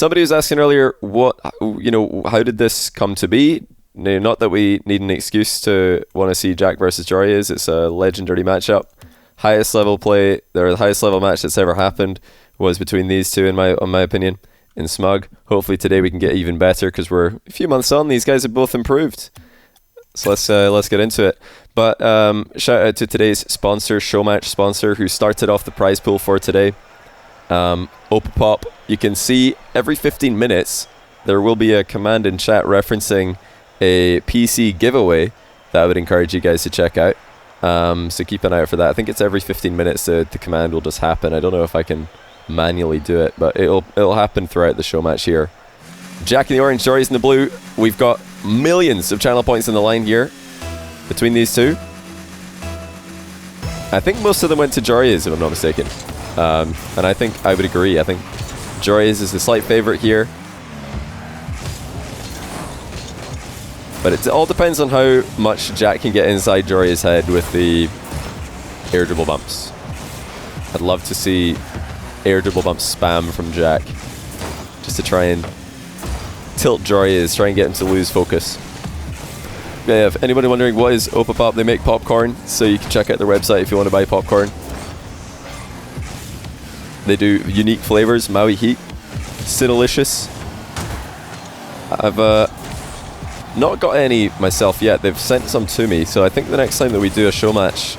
Somebody was asking earlier, how did this come to be? Not that we need an excuse to want to see Jack versus Joreuz. It's a legendary matchup. Highest level play, or the highest level match that's ever happened was between these two, in my opinion, in Smug. Hopefully today we can get even better because we're a few months on. These guys have both improved. So let's get into it. But shout out to today's sponsor, Showmatch sponsor, who started off the prize pool for today. Opapop. You can see every 15 minutes there will be a command in chat referencing a PC giveaway that I would encourage you guys to check out. So keep an eye out for that. I think it's every 15 minutes the command will just happen. I don't know if I can manually do it, but it'll happen throughout the show match here. Jack in the orange, Joreuz in the blue. We've got millions of channel points in the line here between these two. I think most of them went to Joreuz, if I'm not mistaken. And I think I would agree. I think Joreuz is the slight favorite here. But it all depends on how much Jack can get inside Joreuz's head with the air dribble bumps. I'd love to see air dribble bump spam from Jack, just to try and tilt Joreuz, try and get him to lose focus. Yeah, if anybody wondering what is Opapop, they make popcorn, so you can check out their website if you want to buy popcorn. They do unique flavors, Maui Heat, Cinnalicious. I've not got any myself yet. They've sent some to me, so I think the next time that we do a show match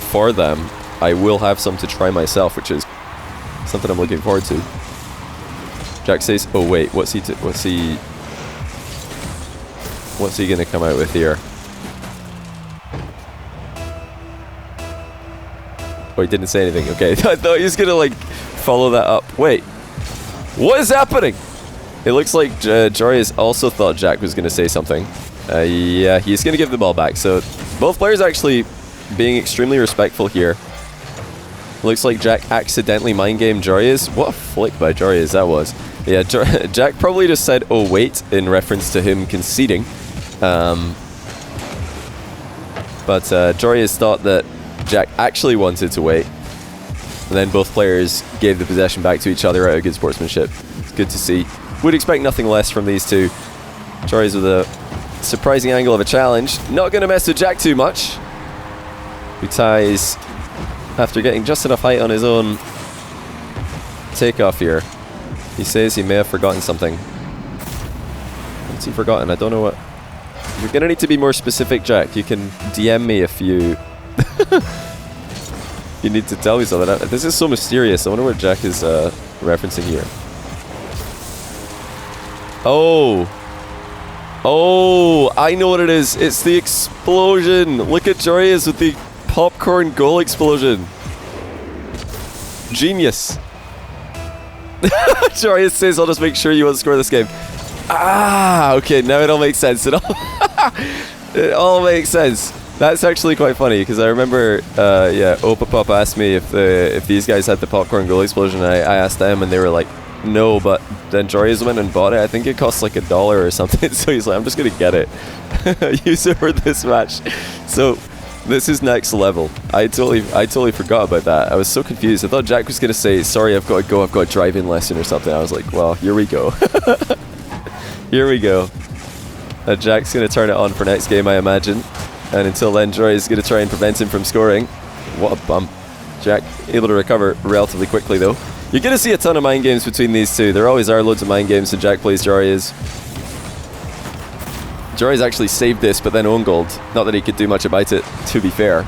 for them, I will have some to try myself, which is something I'm looking forward to. Jack says, "Oh wait, what's he gonna come out with here?" Oh, he didn't say anything. Okay, I thought he was gonna like follow that up. Wait, what is happening? It looks like Joreuz also thought Jack was gonna say something. Yeah, he's gonna give the ball back. So both players actually being extremely respectful here. Looks like Jack accidentally mind gamed Joreuz. What a flick by Joreuz that was. Yeah, Jack probably just said, "Oh wait," in reference to him conceding. But Joreuz thought that Jack actually wanted to wait. And then both players gave the possession back to each other out of good sportsmanship. It's good to see. Would expect nothing less from these two. Joreuz with a surprising angle of a challenge. Not going to mess with Jack too much. Who ties after getting just enough height on his own takeoff here. He says he may have forgotten something. What's he forgotten? I don't know what. You're going to need to be more specific, Jack. You can DM me if you... you need to tell me something. This is so mysterious. I wonder what Jack is referencing here. Oh, I know what it is. It's the explosion. Look at Joreuz with the popcorn goal explosion. Genius. Joreuz says, "I'll just make sure you won't score this game." Ah, okay, now it all makes sense. It all makes sense. That's actually quite funny because I remember, Opapop asked me if these guys had the popcorn goal explosion. I asked them and they were like, "No," but then Joreuz went and bought it. I think it cost like $1 or something. So he's like, "I'm just gonna get it, use it for this match." So this is next level. I totally forgot about that. I was so confused. I thought Jack was gonna say, "Sorry, I've got to go. I've got a driving lesson or something." I was like, "Well, here we go." Here we go. Jack's gonna turn it on for next game, I imagine. And until then, Joreuz is gonna try and prevent him from scoring. What a bump. Jack able to recover relatively quickly though. You're going to see a ton of mind games between these two. There always are loads of mind games when Jack plays Joreuz. Joreuz actually saved this, but then own goaled. Not that he could do much about it, to be fair.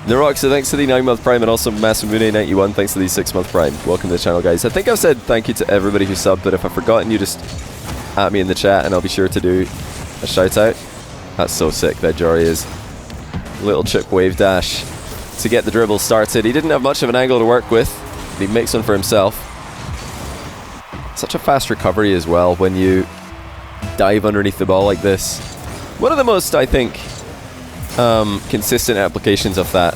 Narok, so thanks to the 9-month Prime, and also Masamune91, thanks to the 6-month Prime. Welcome to the channel, guys. I think I've said thank you to everybody who subbed, but if I've forgotten, you just at me in the chat, and I'll be sure to do a shout out. That's so sick, that Joreuz. Little chip wave dash to get the dribble started. He didn't have much of an angle to work with. He makes one for himself. Such a fast recovery as well when you dive underneath the ball like this. One of the most, I think, consistent applications of that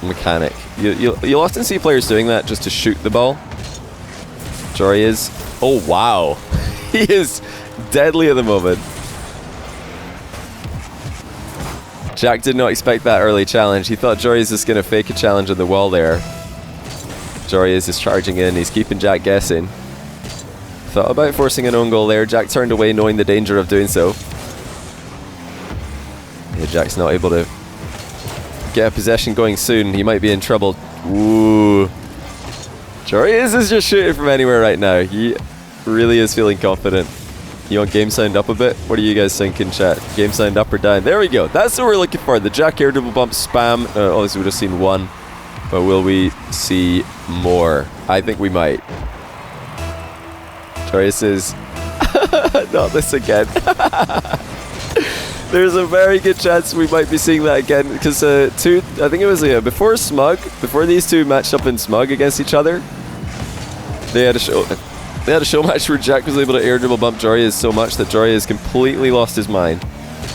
mechanic. You'll often see players doing that just to shoot the ball. Joreuz. Oh, wow. He is deadly at the moment. Jack did not expect that early challenge. He thought Joreuz was going to fake a challenge on the wall there. Joreuz is charging in. He's keeping Jack guessing. Thought about forcing an own goal there. Jack turned away knowing the danger of doing so. Yeah, Jack's not able to get a possession going soon. He might be in trouble. Ooh. Joreuz is just shooting from anywhere right now. He really is feeling confident. You want game sound up a bit? What are you guys thinking, chat? Game sound up or down? There we go. That's what we're looking for. The Jack air double bump spam. Obviously, we've just seen one. But will we see more? I think we might. Joreuz is... not this again. There's a very good chance we might be seeing that again. Because I think it was before Smug. Before these two matched up in Smug against each other. They had a show match where Jack was able to air dribble bump Joreuz so much that Joreuz completely lost his mind.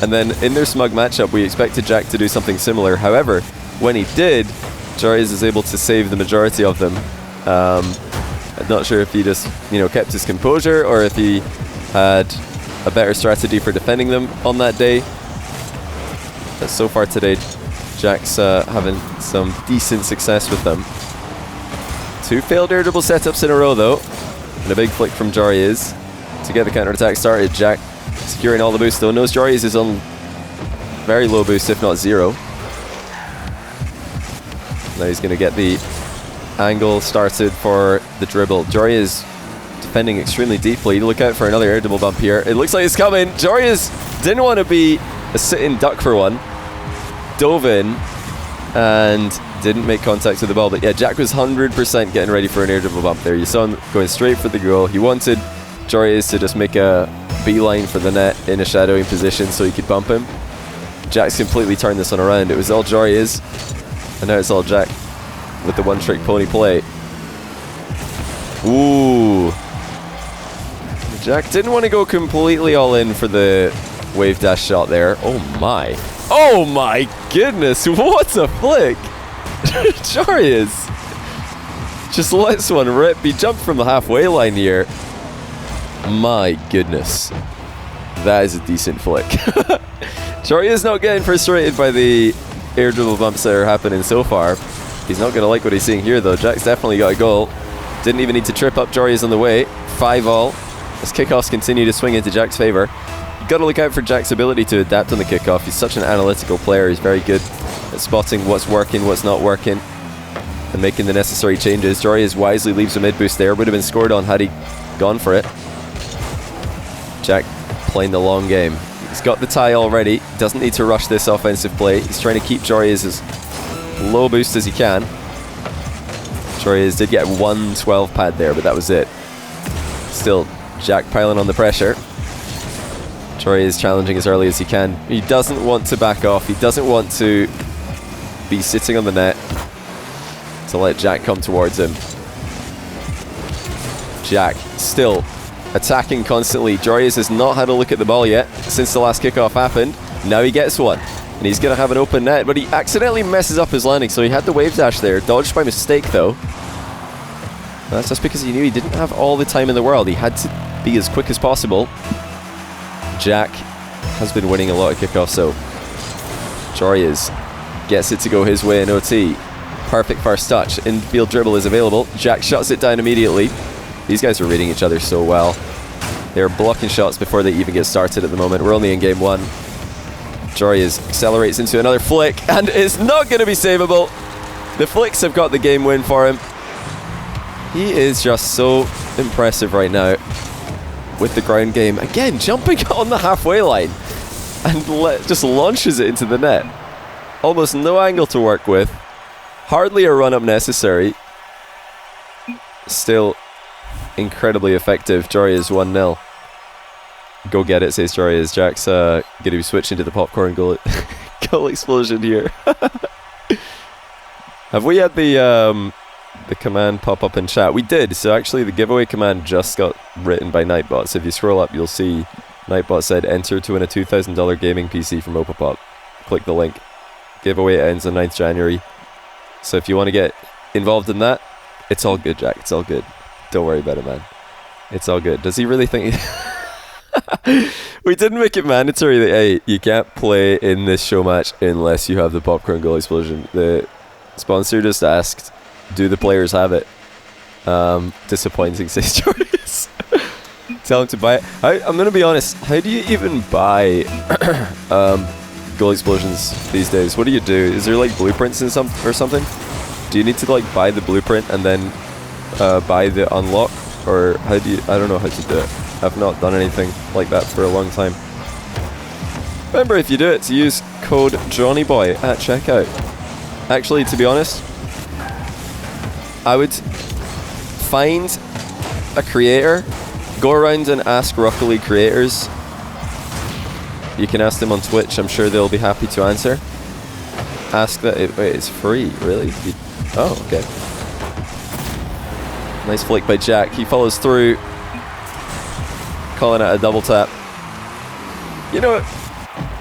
And then in their Smug matchup, we expected Jack to do something similar. However, when he did, Joreuz is able to save the majority of them. I'm not sure if he just, kept his composure or if he had a better strategy for defending them on that day. But so far today, Jack's having some decent success with them. 2 failed air dribble setups in a row though. And a big flick from Joreuz to get the counter-attack started. Jack securing all the boost though. Knows Joreuz is on very low boost, if not 0. Now he's going to get the angle started for the dribble. Joreuz defending extremely deeply. Look out for another air double bump here. It looks like it's coming. Joreuz didn't want to be a sit-in duck for one. Dove in and didn't make contact with the ball. But yeah, Jack was 100% getting ready for an air dribble bump there. You saw him going straight for the goal. He wanted Joreuz to just make a beeline for the net in a shadowing position so he could bump him. Jack's completely turned this one around. It was all Joreuz, and now it's all Jack with the one-trick pony play. Ooh. Jack didn't want to go completely all in for the wave dash shot there. Oh my. Oh my goodness, what a flick! Joreuz just lets one rip. He jumped from the halfway line here. My goodness. That is a decent flick. Joreuz not getting frustrated by the air dribble bumps that are happening so far. He's not going to like what he's seeing here though. Jack's definitely got a goal. Didn't even need to trip up Joreuz on the way. 5-all. As kickoffs continue to swing into Jack's favour. You've got to look out for Jack's ability to adapt on the kickoff. He's such an analytical player. He's very good at spotting what's working, what's not working, and making the necessary changes. Joreuz wisely leaves a mid boost there. Would have been scored on had he gone for it. Jack playing the long game. He's got the tie already. Doesn't need to rush this offensive play. He's trying to keep Joreuz as low boost as he can. Joreuz did get 112 pad there, but that was it. Still, Jack piling on the pressure. Joreuz challenging as early as he can. He doesn't want to back off. He doesn't want to be sitting on the net to let Jack come towards him. Jack still attacking constantly. Joreuz has not had a look at the ball yet since the last kickoff happened. Now he gets one. And he's going to have an open net, but he accidentally messes up his landing, so he had the wave dash there. Dodged by mistake, though. That's just because he knew he didn't have all the time in the world. He had to be as quick as possible. Jack has been winning a lot of kickoffs, so Joreuz gets it to go his way in OT. Perfect first touch. Infield dribble is available. Jack shuts it down immediately. These guys are reading each other so well. They're blocking shots before they even get started at the moment. We're only in game 1. Joreuz accelerates into another flick, and it's not going to be savable. The flicks have got the game win for him. He is just so impressive right now with the ground game. Again, jumping on the halfway line and just launches it into the net. Almost no angle to work with. Hardly a run-up necessary. Still incredibly effective. Joreuz 1-0. Go get it, says Joreuz. Jack's going to be switching to the popcorn goal, goal explosion here. Have we had the command pop up in chat? We did. So actually the giveaway command just got written by Nightbot. So if you scroll up, you'll see Nightbot said enter to win a $2,000 gaming PC from Opapop. Click the link. Giveaway ends on 9th January. So if you want to get involved in that, it's all good, Jack. It's all good. Don't worry about it, man. It's all good. Does he really think... We didn't make it mandatory that, hey, you can't play in this show match unless you have the popcorn goal explosion. The sponsor just asked, do the players have it? Disappointing, says Joreuz. Tell him to buy it. I'm going to be honest, how do you even buy goal explosions these days? What do you do? Is there like blueprints or something? Do you need to like buy the blueprint and then buy the unlock? Or how do you... I don't know how to do it. I've not done anything like that for a long time. Remember, if you do it, to use code JohnnyBoy at checkout. Actually, to be honest, I would find a creator, go around and ask Rocket League creators. You can ask them on Twitch. I'm sure they'll be happy to answer. Ask that... wait, it's free, really? Oh, okay. Nice flick by Jack. He follows through. Calling it a double tap. You know what?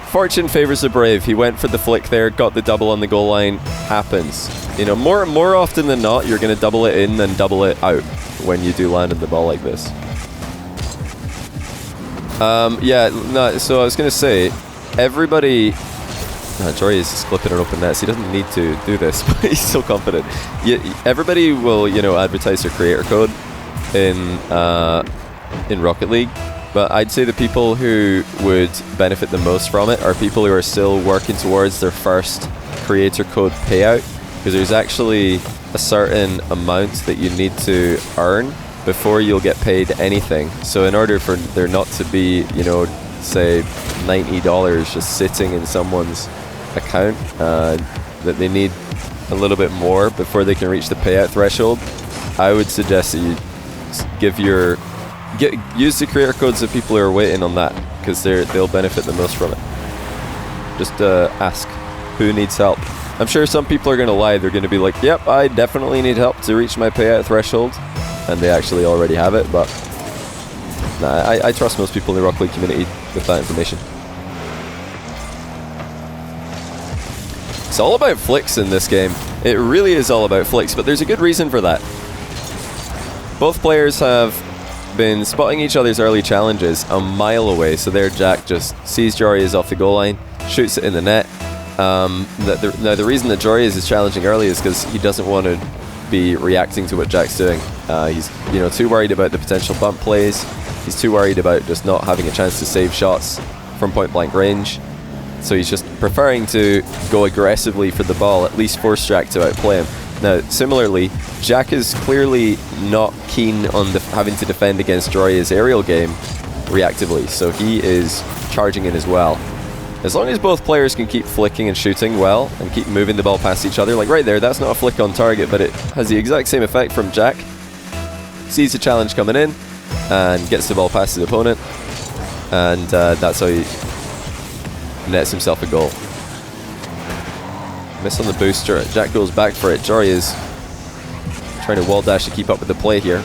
Fortune favors the brave. He went for the flick there, got the double on the goal line. Happens. You know, more often than not, you're going to double it in than double it out when you do land on the ball like this. Yeah, no, so I was going to say, everybody... Joreuz is flipping an open net, so he doesn't need to do this, but he's so confident. Everybody will, you know, advertise their creator code in Rocket League, but I'd say the people who would benefit the most from it are people who are still working towards their first creator code payout, because there's actually a certain amount that you need to earn before you'll get paid anything. So in order for there not to be, you know, say $90 just sitting in someone's account, that they need a little bit more before they can reach the payout threshold, I would suggest that you use the creator codes of people who are waiting on that, because they'll benefit the most from it. Just ask who needs help. I'm sure some people are going to lie. They're going to be like, yep, I definitely need help to reach my payout threshold, and they actually already have it, but nah, I trust most people in the Rocket League community with that information. It's all about flicks in this game. It really is all about flicks, but there's a good reason for that. Both players have been spotting each other's early challenges a mile away, so there Jack just sees Joreuz off the goal line, shoots it in the net. Now the reason that Joreuz is challenging early is because he doesn't want to be reacting to what Jack's doing. He's, you know, too worried about the potential bump plays. He's too worried about just not having a chance to save shots from point blank range. So he's just preferring to go aggressively for the ball, at least force Jack to outplay him. Now, similarly, Jack is clearly not keen on having to defend against Joreuz's aerial game reactively, so he is charging in as well. As long as both players can keep flicking and shooting well and keep moving the ball past each other, like right there, that's not a flick on target, but it has the exact same effect from Jack. Sees the challenge coming in and gets the ball past his opponent, and that's how he nets himself a goal. Miss on the booster. Jack goes back for it. Joreuz trying to wall dash to keep up with the play here.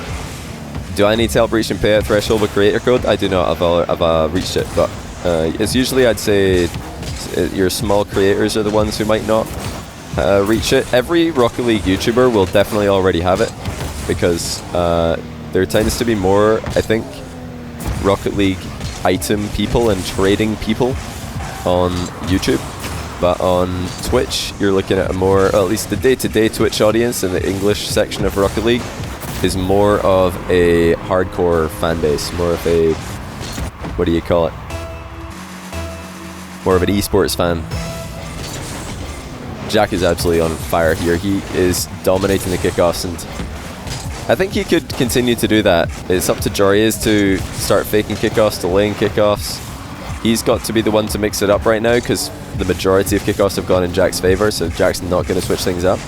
Do I need help reaching payout threshold with creator code? I do not. I've reached it, but it's usually, I'd say, your small creators are the ones who might not reach it. Every Rocket League YouTuber will definitely already have it, because there tends to be more, I think, Rocket League item people and trading people on YouTube, but on Twitch you're looking at a more, or at least the day-to-day Twitch audience in the English section of Rocket League is more of a hardcore fan base, more of a, what do you call it, more of an esports fan. Jack is absolutely on fire here. He is dominating the kickoffs, and I think he could continue to do that. It's up to Joreuz to start faking kickoffs, delaying kickoffs. He's got to be the one to mix it up right now, because the majority of kickoffs have gone in Jack's favor, so Jack's not going to switch things up.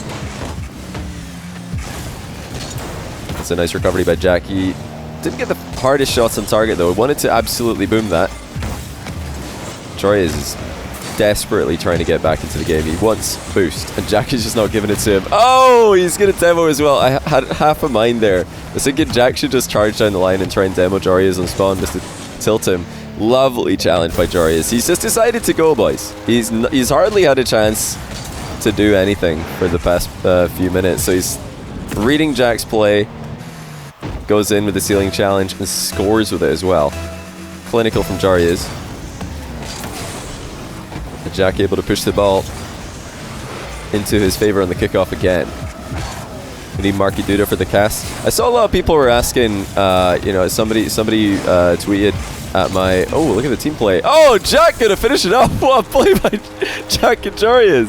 It's a nice recovery by Jack. He didn't get the hardest shots on target though. Wanted to absolutely boom that. Joreuz is desperately trying to get back into the game. He wants boost, and Jack is just not giving it to him. Oh, he's going to demo as well. I had half a mind there. I was thinking Jack should just charge down the line and try and demo Joreuz on spawn just to tilt him. Lovely challenge by Joreuz. He's just decided to go, boys. He's hardly had a chance to do anything for the past few minutes, so he's reading Jack's play, goes in with the ceiling challenge and scores with it as well. clinical from Joreuz. Jack able to push the ball into his favor on the kickoff again. We need Marky Duda for the cast. I saw a lot of people were asking, you know, somebody tweeted at my, oh, look at the team play. Oh, Jack gonna finish it off. What a play by Jack and Joreuz.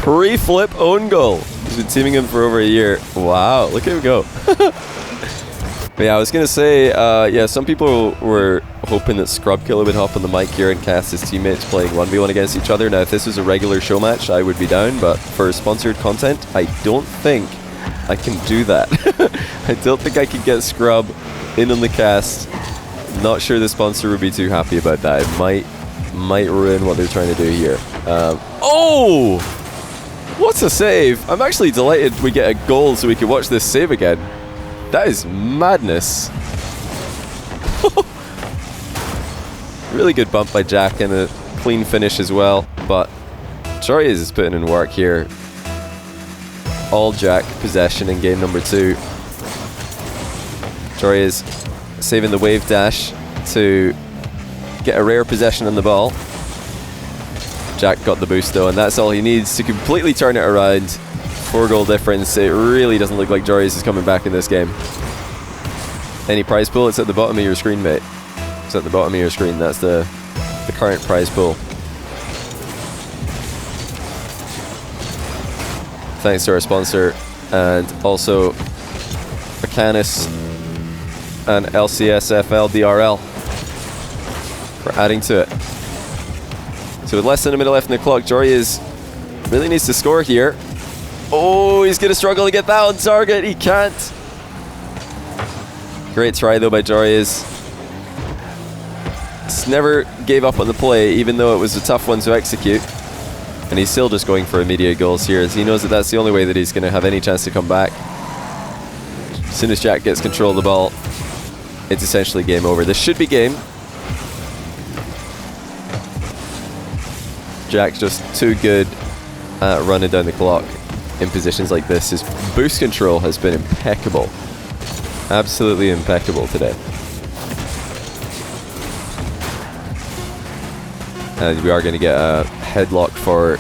Pre-flip own goal. He's been teaming him for over a year. Wow, look at him go. But yeah, I was gonna say, yeah, some people were hoping that Scrubkiller would hop on the mic here and cast his teammates playing 1v1 against each other. Now, if this was a regular show match, I would be down, but for sponsored content, I don't think I can do that. I don't think I can get Scrub in on the cast. Not sure the sponsor would be too happy about that. It might ruin what they're trying to do here. Oh! What's a save? I'm actually delighted we get a goal so we can watch this save again. That is madness. Really good bump by Jack and a clean finish as well. But Joreuz is putting in work here. All Jack possession in game number 2. Joreuz saving the wave dash to get a rare possession on the ball. Jack got the boost though, and that's all he needs to completely turn it around. 4-goal difference. It really doesn't look like Joreuz is coming back in this game. Any prize pool? It's at the bottom of your screen, mate. It's at the bottom of your screen. That's the current prize pool. Thanks to our sponsor, and also Mechanis and LCSFL DRL for adding to it. So with less than a minute left in the clock, Joreuz really needs to score here. Oh, he's going to struggle to get that on target. He can't. Great try, though, by Joreuz. Just never gave up on the play, even though it was a tough one to execute. And he's still just going for immediate goals here, as he knows that that's the only way that he's going to have any chance to come back. As soon as Jack gets control of the ball, it's essentially game over. This should be game. Jack's just too good at running down the clock in positions like this. His boost control has been impeccable. Absolutely impeccable today. And we are going to get a headlock for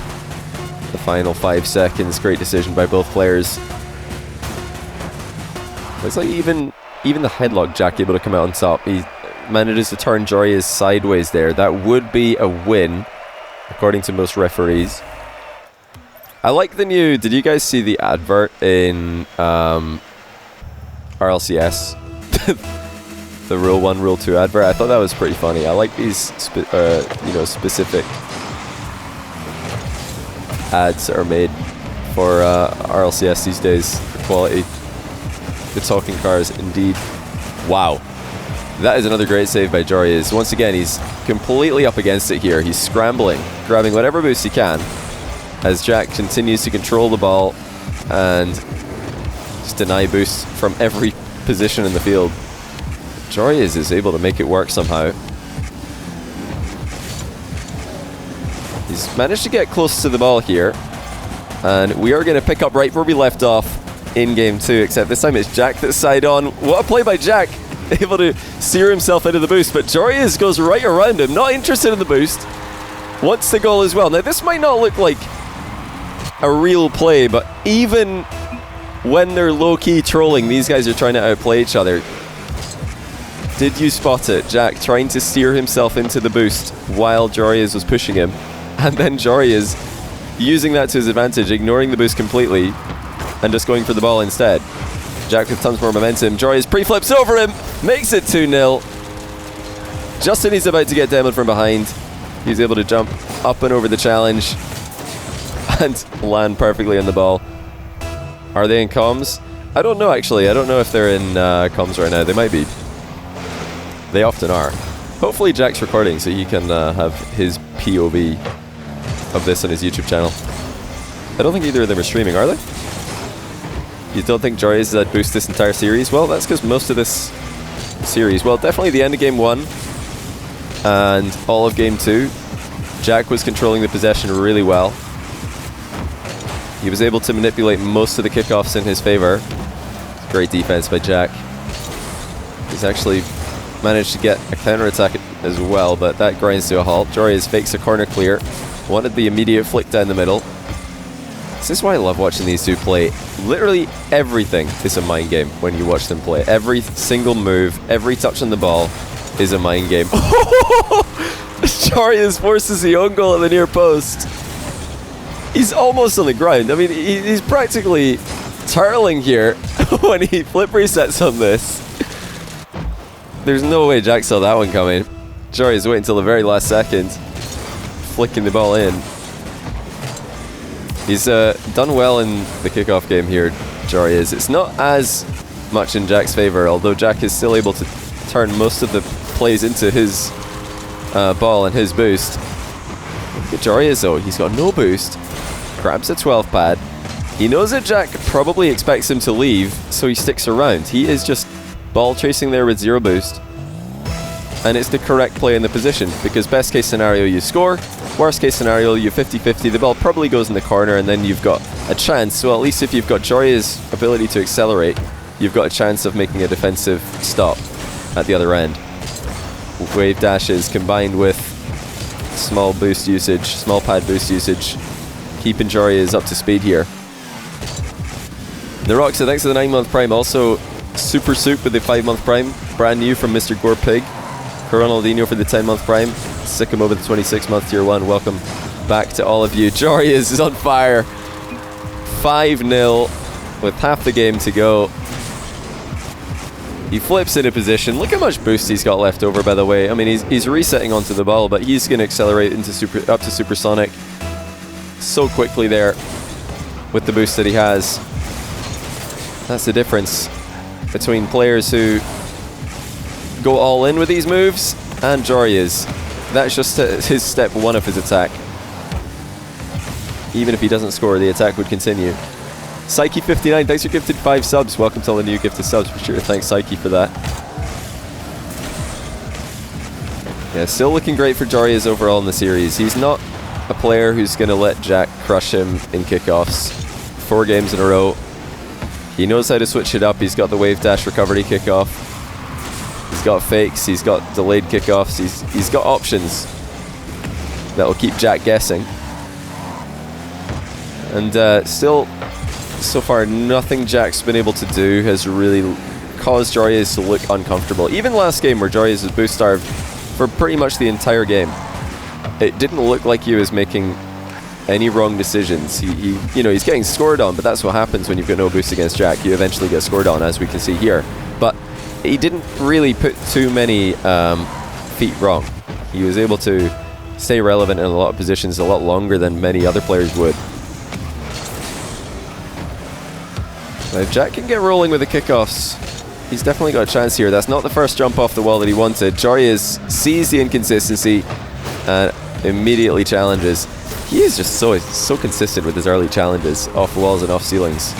the final 5 seconds. Great decision by both players. Looks like even the headlock Jack able to come out on top. He manages to turn Joreuz sideways there. That would be a win, according to most referees. I like the new... Did you guys see the advert in RLCS? The Rule 1, Rule 2 advert? I thought that was pretty funny. I like these specific ads that are made for RLCS these days. The quality. The talking cars, indeed. Wow. That is another great save by Joreuz. Once again, he's completely up against it here. He's scrambling, grabbing whatever boost he can, as Jack continues to control the ball and just deny boosts from every position in the field. Joreuz is able to make it work somehow. He's managed to get close to the ball here, and we are going to pick up right where we left off in game 2, except this time it's Jack that's side on. What a play by Jack, able to steer himself into the boost, but Joreuz goes right around him, not interested in the boost, wants the goal as well. Now this might not look like a real play, but even when they're low-key trolling, these guys are trying to outplay each other. Did you spot it? Jack trying to steer himself into the boost while Joreuz was pushing him, and then Joreuz using that to his advantage, ignoring the boost completely and just going for the ball instead. Jack with tons more momentum. Joreuz pre-flips over him, makes it 2-0. Just as he's about to get demoed from behind, he's able to jump up and over the challenge and land perfectly on the ball. Are they in comms? I don't know, actually. I don't know if they're in comms right now. They might be. They often are. Hopefully Jack's recording so he can have his POV of this on his YouTube channel. I don't think either of them are streaming, are they? You don't think Joreuz has had boost this entire series? Well, that's because most of this series, well, definitely the end of game 1 and all of game 2, Jack was controlling the possession really well. He was able to manipulate most of the kickoffs in his favor. Great defense by Jack. He's actually managed to get a counter-attack as well, but that grinds to a halt. Joreuz fakes a corner clear. Wanted the immediate flick down the middle. This is why I love watching these two play. Literally everything is a mind game when you watch them play. Every single move, every touch on the ball is a mind game. Joreuz forces the own goal at the near post. He's almost on the ground. I mean, he's practically turtling here when he flip resets on this. There's no way Jack saw that one coming. Joreuz waiting until the very last second, flicking the ball in. He's done well in the kickoff game here, Joreuz. It's not as much in Jack's favor, although Jack is still able to turn most of the plays into his ball and his boost. Look at Joreuz though, he's got no boost. Grabs a 12 pad. He knows that Jack probably expects him to leave, so he sticks around. He is just ball chasing there with 0 boost. And it's the correct play in the position, because best case scenario you score, worst case scenario you 50-50, the ball probably goes in the corner and then you've got a chance. So at least if you've got Joreuz's ability to accelerate, you've got a chance of making a defensive stop at the other end. Wave dashes combined with small boost usage, small pad boost usage, keeping Joreuz up to speed here. The Roxa, thanks to the 9-month prime, also Super Soup with the 5-month prime, brand new from Mr. Gore Pig. Ronaldinho for the 10-month prime. Sycamore with the 26-month tier 1. Welcome back to all of you. Joreuz is on fire. 5-0 with half the game to go. He flips into position. Look how much boost he's got left over, by the way. I mean, he's resetting onto the ball, but he's going to accelerate into up to supersonic so quickly there with the boost that he has. That's the difference between players who go all in with these moves and Joreuz. That's just his step 1 of his attack. Even if he doesn't score, the attack would continue. Psyche59, thanks for gifted 5 subs. Welcome to all the new gifted subs. Be sure to thank Psyche for that. Yeah, still looking great for Joreuz overall in the series. He's not a player who's going to let Jack crush him in kickoffs. 4 games in a row. He knows how to switch it up. He's got the wave dash recovery kickoff. He's got fakes, he's got delayed kickoffs, he's got options that will keep Jack guessing. And still, so far, nothing Jack's been able to do has really caused Joreuz to look uncomfortable. Even last game where Joreuz was boost starved for pretty much the entire game, it didn't look like he was making any wrong decisions. He you know, he's getting scored on, but that's what happens when you've got no boost against Jack. You eventually get scored on, as we can see here. But he didn't really put too many feet wrong. He was able to stay relevant in a lot of positions a lot longer than many other players would. But if Jack can get rolling with the kickoffs, he's definitely got a chance here. That's not the first jump off the wall that he wanted. Joreuz sees the inconsistency and immediately challenges. He is just so consistent with his early challenges off walls and off ceilings.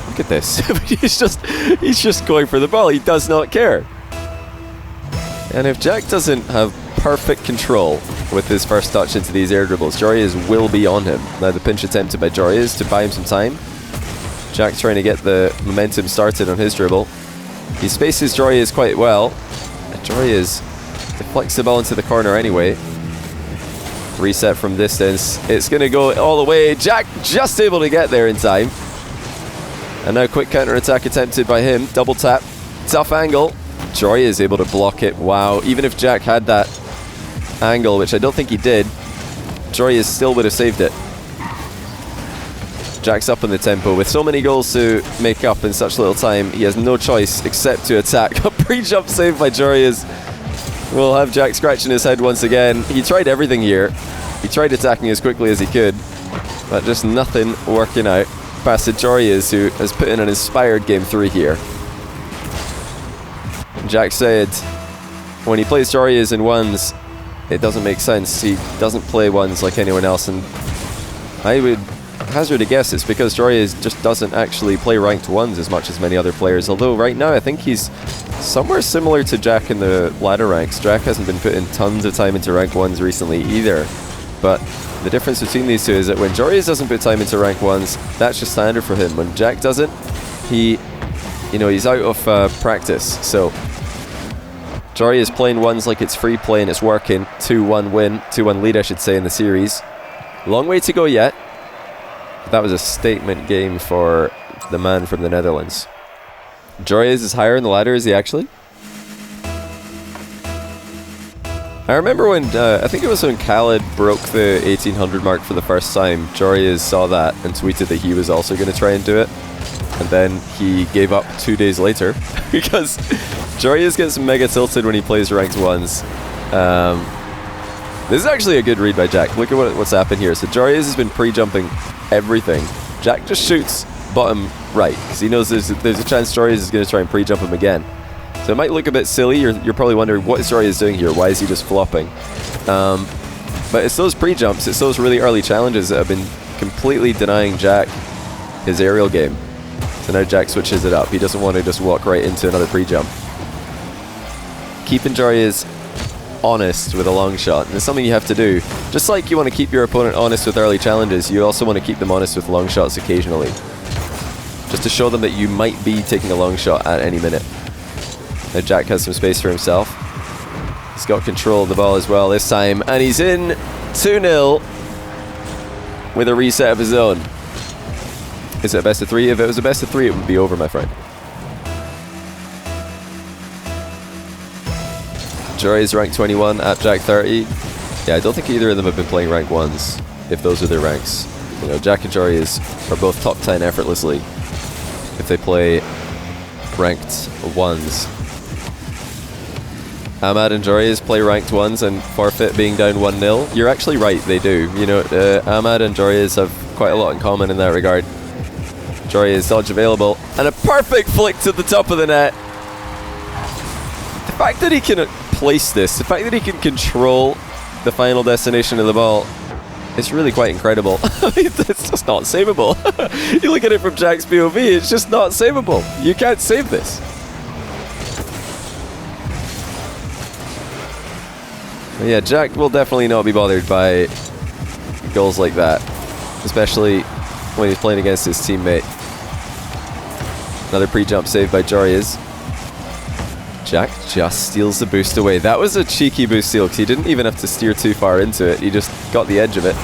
Look at this. he's just going for the ball. He does not care. And if Jack doesn't have perfect control with his first touch into these air dribbles, Joreuz will be on him. Now the pinch attempted by Joreuz to buy him some time. Jack's trying to get the momentum started on his dribble. He spaces Joreuz quite well. Joreuz deflects the ball into the corner anyway. Reset from distance. It's going to go all the way. Jack just able to get there in time. And now quick counter-attack attempted by him. Double tap. Tough angle. Joreuz is able to block it. Wow. Even if Jack had that angle, which I don't think he did, Joreuz still would have saved it. Jack's up in the tempo. With so many goals to make up in such little time, he has no choice except to attack. A pre-jump save by Joreuz. We'll have Jack scratching his head once again. He tried everything here. He tried attacking as quickly as he could, but just nothing working out. Past to Joreuz, who has put in an inspired game 3 here. Jack said when he plays Joreuz in ones, it doesn't make sense. He doesn't play ones like anyone else, and I would hazard a guess it's because Joreuz just doesn't actually play ranked ones as much as many other players, although right now I think he's somewhere similar to Jack in the ladder ranks. Jack hasn't been putting tons of time into rank ones recently either, but the difference between these two is that when Joreuz doesn't put time into rank ones, that's just standard for him. When Jack doesn't, he's out of practice. So Joreuz is playing ones like it's free play and it's working. 2-1 win, 2-1 lead I should say in the series. Long way to go yet. That was a statement game for the man from the Netherlands. Joreuz is higher in the ladder, is he actually? I remember when, I think it was when Khaled broke the 1800 mark for the first time, Joreuz saw that and tweeted that he was also going to try and do it. And then he gave up 2 days later because Joreuz gets mega tilted when he plays ranked ones. This is actually a good read by Jack. Look at what's happened here. So Joreuz has been pre-jumping everything. Jack just shoots bottom right because he knows there's a chance Joreuz is going to try and pre-jump him again. So it might look a bit silly. You're probably wondering, what is Joreuz doing here? Why is he just flopping? But it's those pre-jumps, it's those really early challenges that have been completely denying Jack his aerial game. So now Jack switches it up. He doesn't want to just walk right into another pre-jump. Keeping Joreuz honest with a long shot, and it's something you have to do. Just like you want to keep your opponent honest with early challenges, you also want to keep them honest with long shots occasionally. Just to show them that you might be taking a long shot at any minute. Now Jack has some space for himself. He's got control of the ball as well this time, and he's in 2-0 with a reset of his own. Is it a best of 3? If it was a best of 3, it would be over, my friend. Joreuz rank 21, ApparentlyJack 30. Yeah, I don't think either of them have been playing rank 1s, if those are their ranks. You know, Jack and Joreuz are both top 10 effortlessly if they play ranked 1s. Ahmad and Joreuz play ranked ones and forfeit being down 1-0. You're actually right, they do. You know, Ahmad and Joreuz have quite a lot in common in that regard. Joreuz dodge available, and a perfect flick to the top of the net. The fact that he can place this, the fact that he can control the final destination of the ball, is really quite incredible. It's just not savable. You look at it from Jack's POV, it's just not savable. You can't save this. But yeah, Jack will definitely not be bothered by goals like that, especially when he's playing against his teammate. Another pre-jump save by Joreuz. Jack just steals the boost away. That was a cheeky boost steal because he didn't even have to steer too far into it. He just got the edge of it.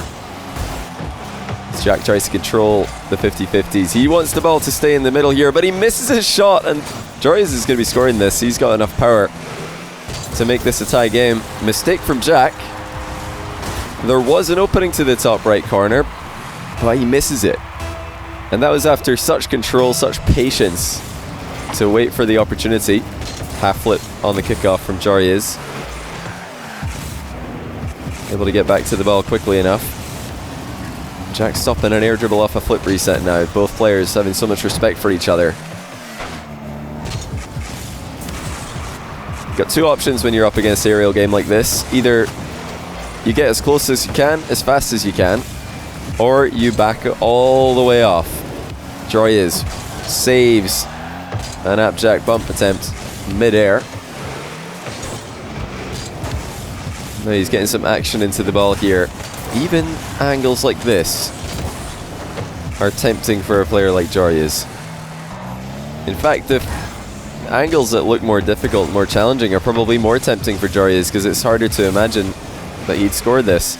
As Jack tries to control the 50-50s. He wants the ball to stay in the middle here, but he misses his shot, and Joreuz is going to be scoring this. He's got enough power to make this a tie game. Mistake from Jack. There was an opening to the top right corner, but he misses it. And that was after such control, such patience to wait for the opportunity. Half flip on the kickoff from Joreuz. Able to get back to the ball quickly enough. Jack stopping an air dribble off a flip reset now. Both players having so much respect for each other. Got two options when you're up against an aerial game like this. Either you get as close as you can, as fast as you can, or you back it all the way off. Joreuz saves an ApparentlyJack bump attempt mid-air. Now he's getting some action into the ball here. Even angles like this are tempting for a player like Joreuz. In fact, the angles that look more difficult, more challenging, are probably more tempting for Joreuz because it's harder to imagine that he'd score this.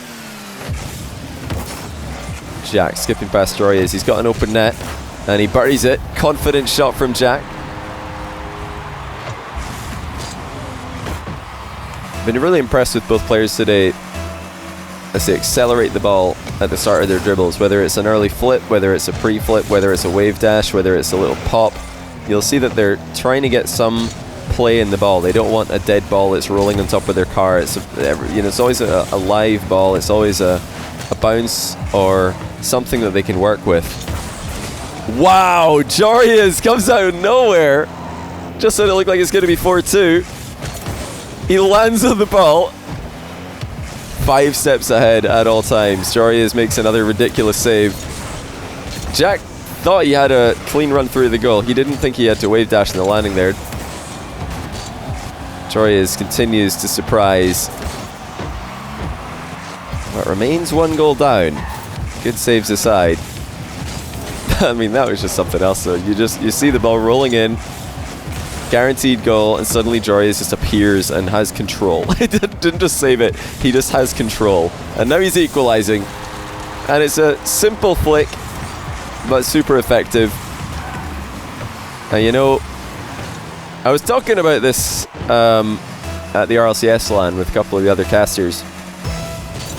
Jack skipping past Joreuz. He's got an open net and he buries it. Confident shot from Jack. Been really impressed with both players today as they accelerate the ball at the start of their dribbles, whether it's an early flip, whether it's a pre-flip, whether it's a wave dash, whether it's a little pop. You'll see that they're trying to get some play in the ball. They don't want a dead ball that's rolling on top of their car. It's it's always a live ball. It's always a bounce or something that they can work with. Wow, Joreuz comes out of nowhere just so it looked like it's going to be 4-2. He lands on the ball. 5 steps ahead at all times. Joreuz makes another ridiculous save. Jack thought he had a clean run through the goal. He didn't think he had to wave dash in the landing there. Joreuz continues to surprise. But remains 1 goal down. Good saves aside. I mean, that was just something else though. You see the ball rolling in. guaranteed goal, and suddenly Joreuz just appears and has control. He didn't just save it, he just has control. And now he's equalizing. And it's a simple flick, but super effective. And you know, I was talking about this at the RLCS LAN with a couple of the other casters.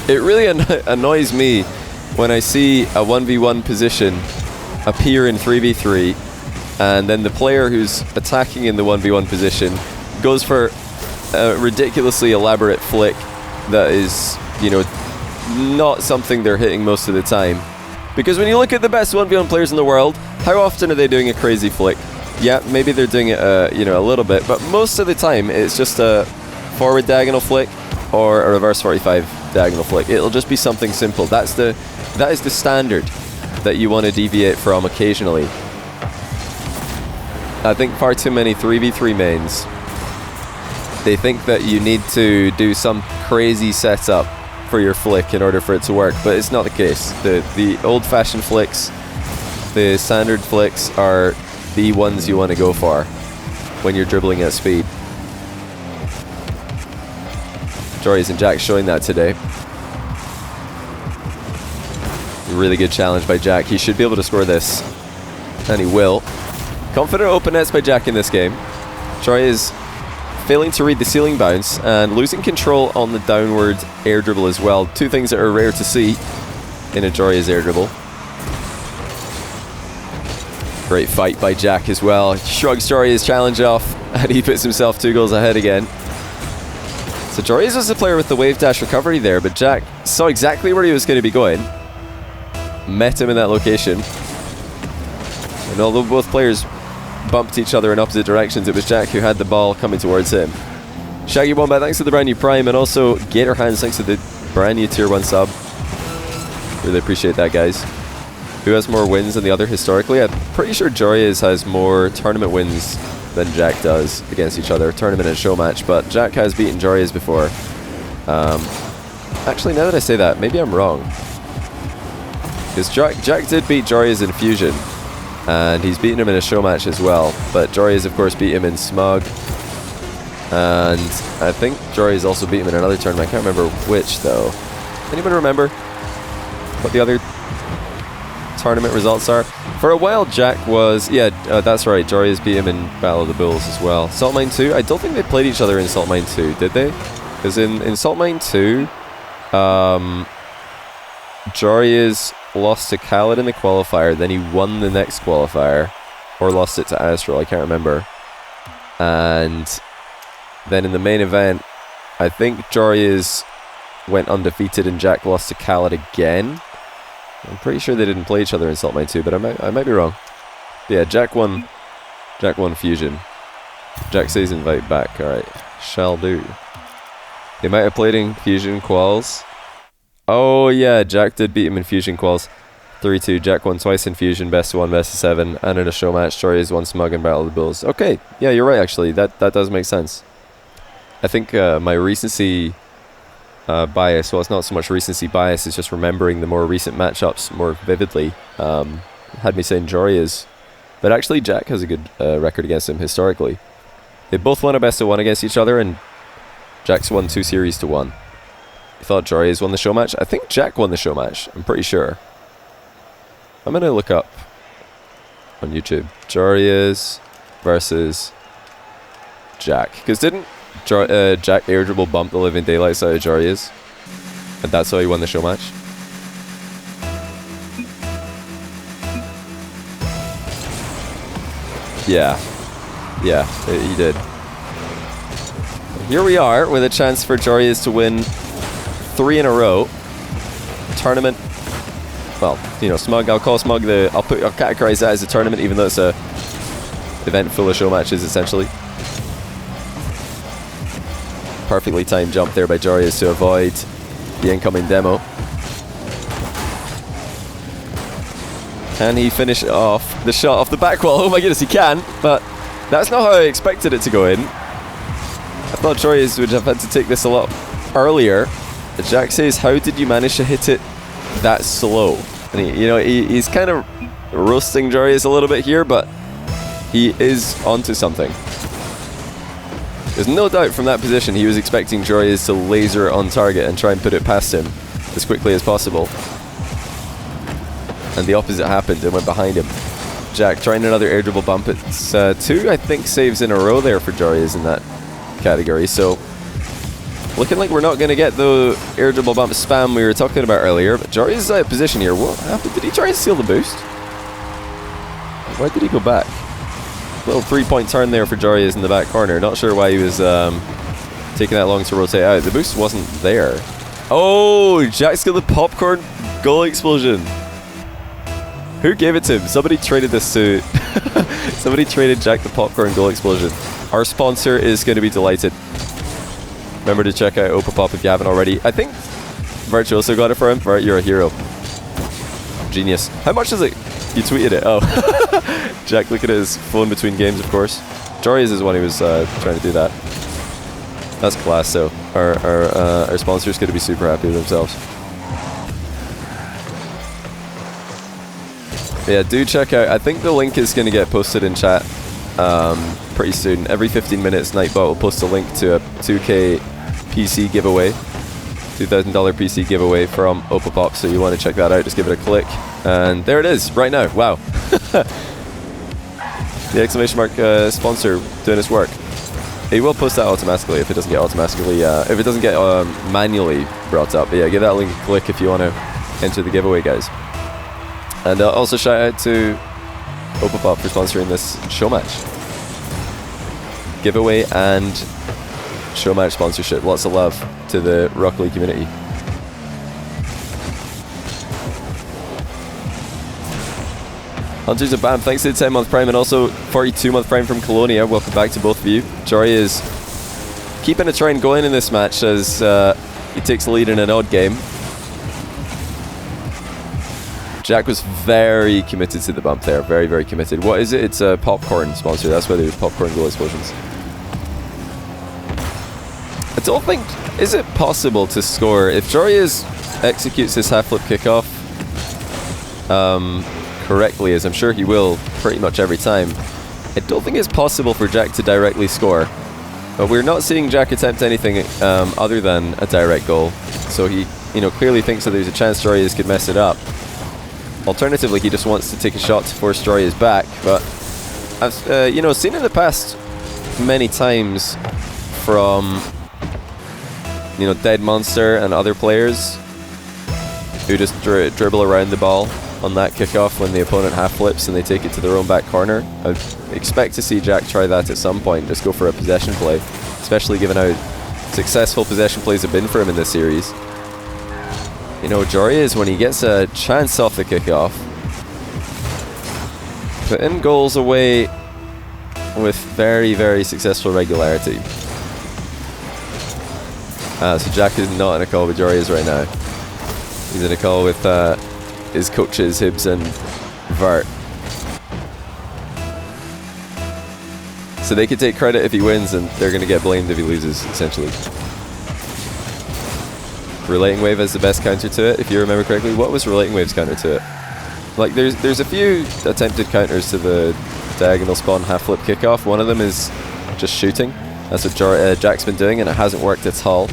It really annoys me when I see a 1v1 position appear in 3v3, and then the player who's attacking in the 1v1 position goes for a ridiculously elaborate flick that is, you know, not something they're hitting most of the time. Because when you look at the best 1v1 players in the world, how often are they doing a crazy flick? Yeah, maybe they're doing it, you know, a little bit, but most of the time it's just a forward diagonal flick or a reverse 45 diagonal flick. It'll just be something simple. That is the standard that you want to deviate from occasionally. I think far too many 3v3 mains, they think that you need to do some crazy setup for your flick in order for it to work, but it's not the case. The old-fashioned flicks, the standard flicks are the ones you want to go for when you're dribbling at speed. Joreuz and Jack showing that today. Really good challenge by Jack. He should be able to score this, and he will. Confident open nets by Jack in this game. Joreuz failing to read the ceiling bounce and losing control on the downward air dribble as well. Two things that are rare to see in a Joreuz air dribble. Great fight by Jack as well. He shrugs Joreuz challenge off, and he puts himself 2 goals ahead again. So Joreuz was the player with the wave dash recovery there, but Jack saw exactly where he was going to be going. Met him in that location. And although both players bumped each other in opposite directions, it was Jack who had the ball coming towards him. Shaggy Wombat, thanks for the brand new Prime, and also Gator Hands, thanks for the brand new Tier 1 sub. Really appreciate that, guys. Who has more wins than the other historically? I'm pretty sure Joreuz has more tournament wins than Jack does against each other. Tournament and Showmatch, but Jack has beaten Joreuz before. Actually, now that I say that, maybe I'm wrong. Because Jack did beat Joreuz in Fusion, and he's beaten him in a Showmatch as well. But Joreuz, of course, beat him in Smug. And I think Joreuz also beat him in another tournament. I can't remember which, though. Anyone remember what the other tournament results are? For a while, Jack was... Yeah, that's right. Joreuz beat him in Battle of the Bulls as well. Salt Mine 2? I don't think they played each other in Salt Mine 2, did they? Because in Salt Mine 2, Joreuz lost to Khaled in the qualifier, then he won the next qualifier, or lost it to Astral, I can't remember. And then in the main event, I think Joreuz went undefeated and Jack lost to Khaled again. I'm pretty sure they didn't play each other in Salt Mine 2, but I might be wrong. But yeah, Jack won Fusion. Jack says invite back. Alright, shall do. They might have played in Fusion quals. Oh yeah, Jack did beat him in Fusion quals. 3-2. Jack won twice in Fusion, best of 1, best of 7, and in a show match, Joreuz won Smug and Battle of the Bulls. Okay, yeah, you're right actually. That does make sense. I think my recency bias, well, it's not so much recency bias, it's just remembering the more recent matchups more vividly, had me saying Joreuz. But actually Jack has a good record against him historically. They both won a best of 1 against each other, and Jack's won 2 series to 1. I thought Joreuz won the show match. I think Jack won the show match, I'm pretty sure. I'm going to look up on YouTube. Joreuz versus Jack. Because didn't Jack air dribble bump the living daylights out of Joreuz? And that's how he won the show match? Yeah. Yeah, he did. Here we are with a chance for Joreuz to win 3 in a row. Tournament. Well, you know, Smug, I'll categorize that as a tournament, even though it's a event full of show matches, essentially. Perfectly timed jump there by Joreuz to avoid the incoming demo. Can he finish off the shot off the back wall? Oh my goodness, he can, but that's not how I expected it to go in. I thought Joreuz would have had to take this a lot earlier. Jack says, how did you manage to hit it that slow? And he's kind of roasting Joreuz a little bit here, but he is onto something. There's no doubt from that position he was expecting Joreuz to laser it on target and try and put it past him as quickly as possible. And the opposite happened and went behind him. Jack trying another air dribble bump. It's 2, I think, saves in a row there for Joreuz in that category. So looking like we're not going to get the air dribble bump spam we were talking about earlier. But Joreuz is out of position here. What happened? Did he try and steal the boost? Why did he go back? Little 3-point turn there for Joreuz in the back corner. Not sure why he was taking that long to rotate out. The boost wasn't there. Oh, Jack's got the popcorn goal explosion. Who gave it to him? Somebody traded this to... Somebody traded Jack the popcorn goal explosion. Our sponsor is going to be delighted. Remember to check out Opapop if you haven't already. I think Virtuoso got it for him. Right, you're a hero. Genius. How much is it? You tweeted it. Oh. Jack looking at his phone between games, of course. Joreuz is when he was trying to do that. That's class, so our sponsor's going to be super happy with themselves. Yeah, do check out. I think the link is going to get posted in chat pretty soon. Every 15 minutes, Nightbot will post a link to a 2K PC giveaway, $2,000 PC giveaway from Opapop. So you want to check that out? Just give it a click, and there it is right now. Wow, the exclamation mark sponsor doing its work. He will post that automatically if it doesn't get automatically if it doesn't get manually brought up. But yeah, give that link a click if you want to enter the giveaway, guys. And also shout out to Opapop for sponsoring this Showmatch giveaway and Showmatch sponsorship. Lots of love to the Rocket League community. Hunters of Bam, thanks to the 10-month Prime and also 42-month Prime from Colonia. Welcome back to both of you. Joreuz keeping a trend going in this match as he takes the lead in an odd game. Jack was very committed to the bump there. Very, very committed. What is it? It's a popcorn sponsor. That's why there's popcorn goal explosions. I don't think... Is it possible to score... If Joreuz executes his half-flip kickoff correctly, as I'm sure he will pretty much every time, I don't think it's possible for Jack to directly score. But we're not seeing Jack attempt anything other than a direct goal. So he, clearly thinks that there's a chance Joreuz could mess it up. Alternatively, he just wants to take a shot to force Joreuz back, but I've seen in the past many times from Dead Monster and other players who just dribble around the ball on that kickoff when the opponent half flips and they take it to their own back corner. I expect to see Jack try that at some point, just go for a possession play, especially given how successful possession plays have been for him in this series. Joreuz, when he gets a chance off the kickoff, putting goals away with very, very successful regularity. So Jack is not in a call with Joreuz right now. He's in a call with his coaches, Hibbs and Vart. So they could take credit if he wins, and they're going to get blamed if he loses, essentially. Relating Wave as the best counter to it, if you remember correctly. What was Relating Wave's counter to it? Like, there's a few attempted counters to the diagonal spawn half flip kickoff. One of them is just shooting. That's what Jack's been doing, and it hasn't worked at all.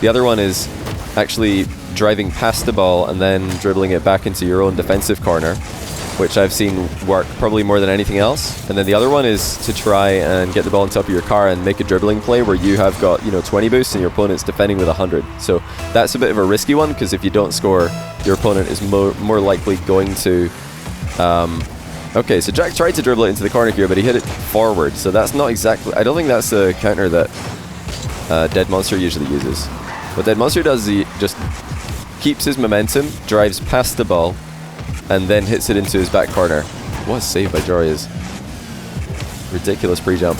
The other one is actually driving past the ball and then dribbling it back into your own defensive corner, which I've seen work probably more than anything else. And then the other one is to try and get the ball on top of your car and make a dribbling play where you have got 20 boosts and your opponent's defending with 100. So that's a bit of a risky one, because if you don't score, your opponent is more likely going to... Okay, so Jack tried to dribble it into the corner here, but he hit it forward. So that's not exactly... I don't think that's the counter that Dead Monster usually uses. What Dead Monster does is he just keeps his momentum, drives past the ball, and then hits it into his back corner. What a save by Joreuz. Ridiculous pre-jump.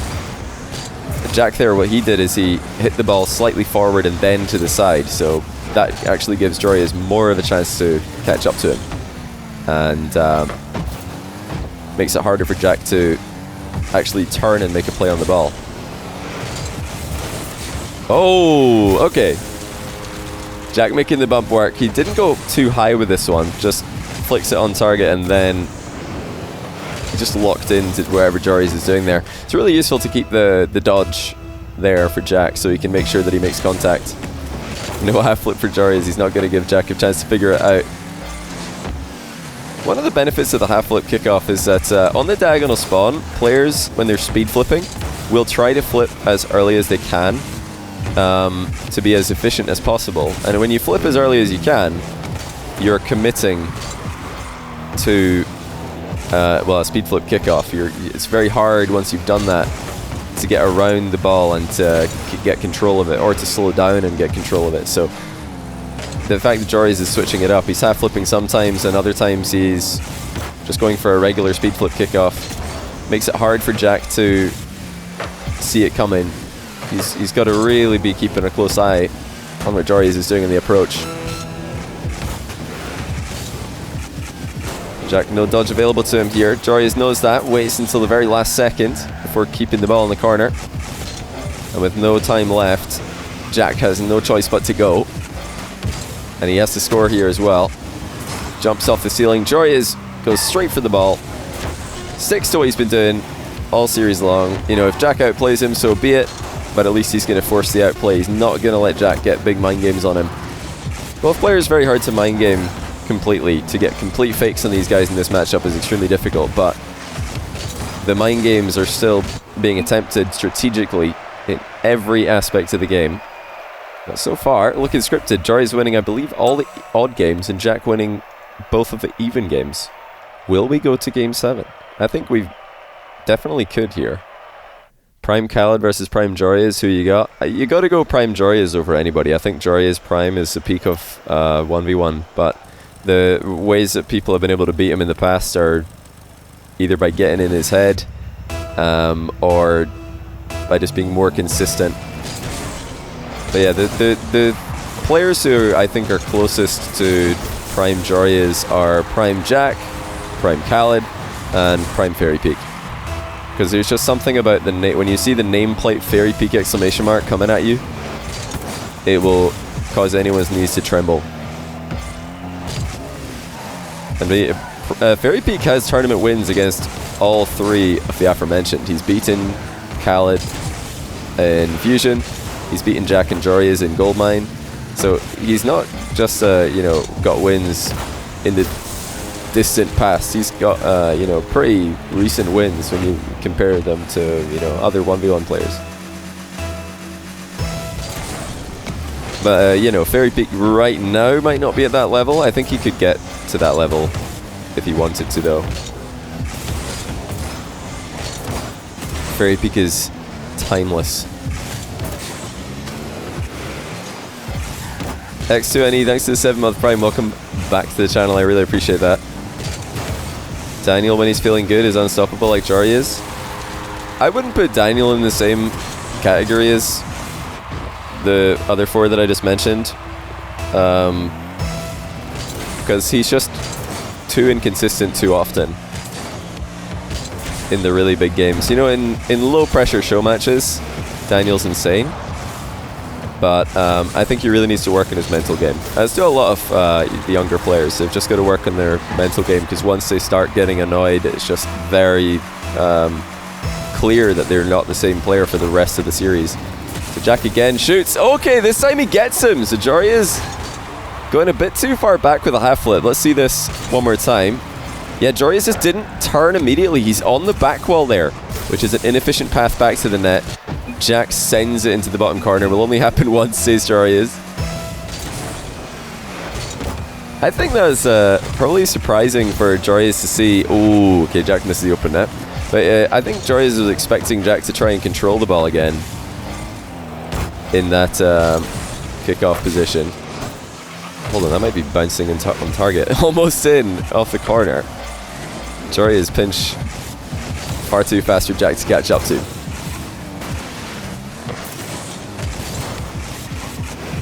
Jack there, what he did is he hit the ball slightly forward and then to the side, so that actually gives Joreuz more of a chance to catch up to him. And makes it harder for Jack to actually turn and make a play on the ball. Oh, okay. Jack making the bump work. He didn't go too high with this one, just flicks it on target and then just locked into wherever Joreuz is doing there. It's really useful to keep the dodge there for Jack so he can make sure that he makes contact. No half flip for Joreuz. He's not going to give Jack a chance to figure it out. One of the benefits of the half flip kickoff is that on the diagonal spawn, players, when they're speed flipping, will try to flip as early as they can to be as efficient as possible. And when you flip as early as you can, you're committing to well, a speed flip kickoff. It's very hard once you've done that to get around the ball and to get control of it, or to slow down and get control of it. So the fact that Joreuz is switching it up, he's half flipping sometimes, and other times he's just going for a regular speed flip kickoff, makes it hard for Jack to see it coming. He's got to really be keeping a close eye on what Joreuz is doing in the approach. Jack, no dodge available to him here. Joreuz knows that, waits until the very last second before keeping the ball in the corner. And with no time left, Jack has no choice but to go. And he has to score here as well. Jumps off the ceiling. Joreuz goes straight for the ball. Sticks to what he's been doing all series long. You know, if Jack outplays him, so be it. But at least he's going to force the outplay. He's not going to let Jack get big mind games on him. Both players very hard to mind game completely. To get complete fakes on these guys in this matchup is extremely difficult, but the mind games are still being attempted strategically in every aspect of the game. But so far, looking scripted, Joreuz winning, I believe, all the odd games and Jack winning both of the even games. Will we go to game 7? I think we definitely could here. Prime Khaled versus Prime Joreuz, who you got? You got to go Prime Joreuz over anybody. I think Joreuz Prime is the peak of 1v1, but the ways that people have been able to beat him in the past are either by getting in his head or by just being more consistent. But yeah, the players who I think are closest to Prime Joreuz are Prime Jack, Prime Khaled, and Prime Fairy Peak. Because there's just something about the when you see the nameplate Fairy Peak exclamation mark coming at you, it will cause anyone's knees to tremble. And Fairy Peak has tournament wins against all three of the aforementioned. He's beaten Khaled in Fusion, he's beaten Jack and Joreuz in Goldmine. So he's not just you know, got wins in the distant past. He's got you know, pretty recent wins when you compare them to, you know, other 1v1 players. But you know, Fairy Peak right now might not be at that level. I think he could get to that level if he wanted to, though. Fairy Peak is timeless. X2NE, thanks to the 7-month Prime. Welcome back to the channel. I really appreciate that. Daniel, when he's feeling good, is unstoppable like Joreuz. I wouldn't put Daniel in the same category as the other four that I just mentioned. Because he's just too inconsistent too often in the really big games. You know, in low pressure show matches, Daniel's insane. But I think he really needs to work on his mental game. As do a lot of the younger players. They've just got to work on their mental game, because once they start getting annoyed, it's just very clear that they're not the same player for the rest of the series. So Jack again shoots. Okay, this time he gets him. So Joreuz going a bit too far back with a half flip. Let's see this one more time. Yeah, Joreuz just didn't turn immediately. He's on the back wall there, which is an inefficient path back to the net. Jack sends it into the bottom corner. Will only happen once, says Joreuz. I think that was probably surprising for Joreuz to see. Oh, okay, Jack misses the open net. But I think Joreuz was expecting Jack to try and control the ball again in that kickoff position. Hold on, that might be bouncing on target. Almost in, off the corner. Joreuz pinch far too fast for Jack to catch up to.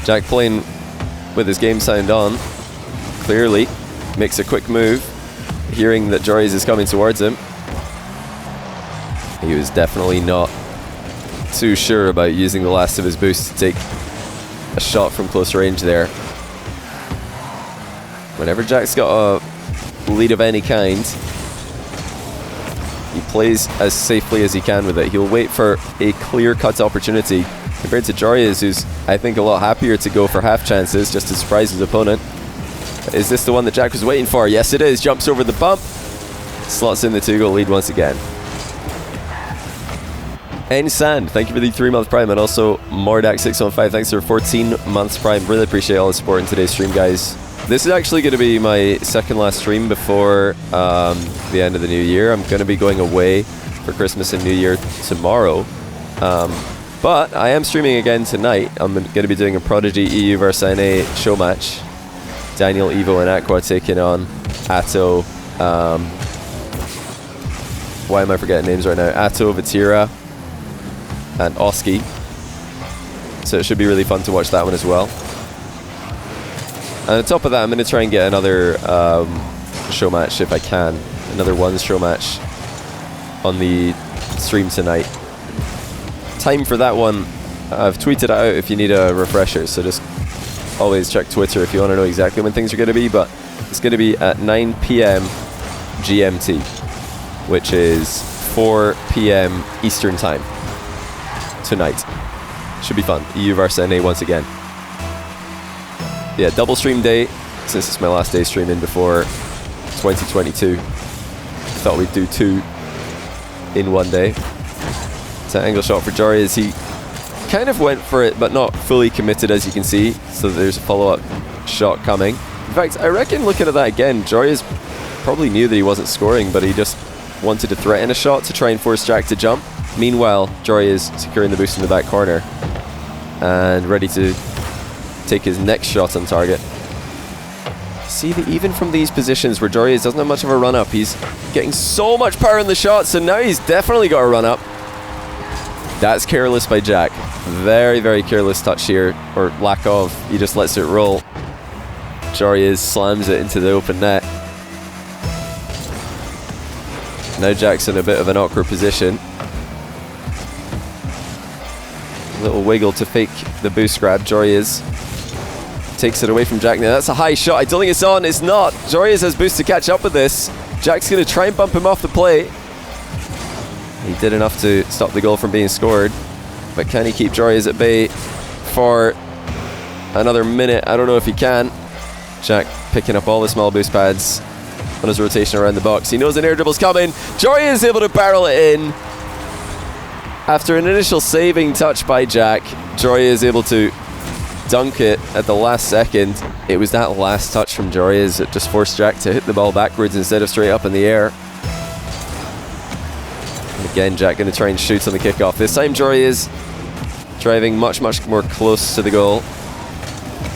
Jack playing with his game sound on, clearly, makes a quick move, hearing that Joreuz is coming towards him. He was definitely not too sure about using the last of his boost to take a shot from close range there. Whenever Jack's got a lead of any kind, He plays as safely as he can with it. He'll wait for a clear-cut opportunity compared to Joreuz, who's, I think, a lot happier to go for half chances just to surprise his opponent. Is this the one that Jack was waiting for? Yes, it is. Jumps over the bump. Slots in the 2-goal lead once again. N-Sand, thank you for the 3-month Prime. And also, Mordak615, thanks for 14 months Prime. Really appreciate all the support in today's stream, guys. This is actually going to be my second last stream before the end of the new year. I'm going to be going away for Christmas and New Year tomorrow. But I am streaming again tonight. I'm going to be doing a Prodigy EU vs NA show match. Daniel, Evo, and Aqua taking on Atto. Why am I forgetting names right now? Atto, Vatira, and Oski. So it should be really fun to watch that one as well. And on top of that, I'm going to try and get another show match if I can. Another ones show match on the stream tonight. Time for that one, I've tweeted it out if you need a refresher, so just always check Twitter if you want to know exactly when things are going to be, but it's going to be at 9 PM GMT, which is 4 PM Eastern Time tonight. Should be fun. EU vs NA once again. Yeah, double stream day, since it's my last day streaming before 2022. Thought we'd do 2 in one day. It's an angle shot for Joreuz. He kind of went for it, but not fully committed, as you can see. So there's a follow-up shot coming. In fact, I reckon looking at that again, Joreuz probably knew that he wasn't scoring, but he just wanted to threaten a shot to try and force Jack to jump. Meanwhile, Joreuz securing the boost in the back corner and ready to take his next shot on target. See that even from these positions where Joreuz doesn't have much of a run-up, he's getting so much power in the shot, so now he's definitely got a run-up. That's careless by Jack. Very, very careless touch here, or lack of. He just lets it roll. Joreuz slams it into the open net. Now Jack's in a bit of an awkward position. A little wiggle to fake the boost grab. Joreuz takes it away from Jack now. That's a high shot. I don't think it's on. It's not. Joreuz has boost to catch up with this. Jack's going to try and bump him off the play. He did enough to stop the goal from being scored. But can he keep Joreuz at bay for another minute? I don't know if he can. Jack picking up all the small boost pads on his rotation around the box. He knows an air dribble's coming. Joreuz is able to barrel it in. After an initial saving touch by Jack, Joreuz is able to dunk it at the last second. It was that last touch from Joreuz that just forced Jack to hit the ball backwards instead of straight up in the air. And again, Jack going to try and shoot on the kickoff. This time Joreuz driving much, much more close to the goal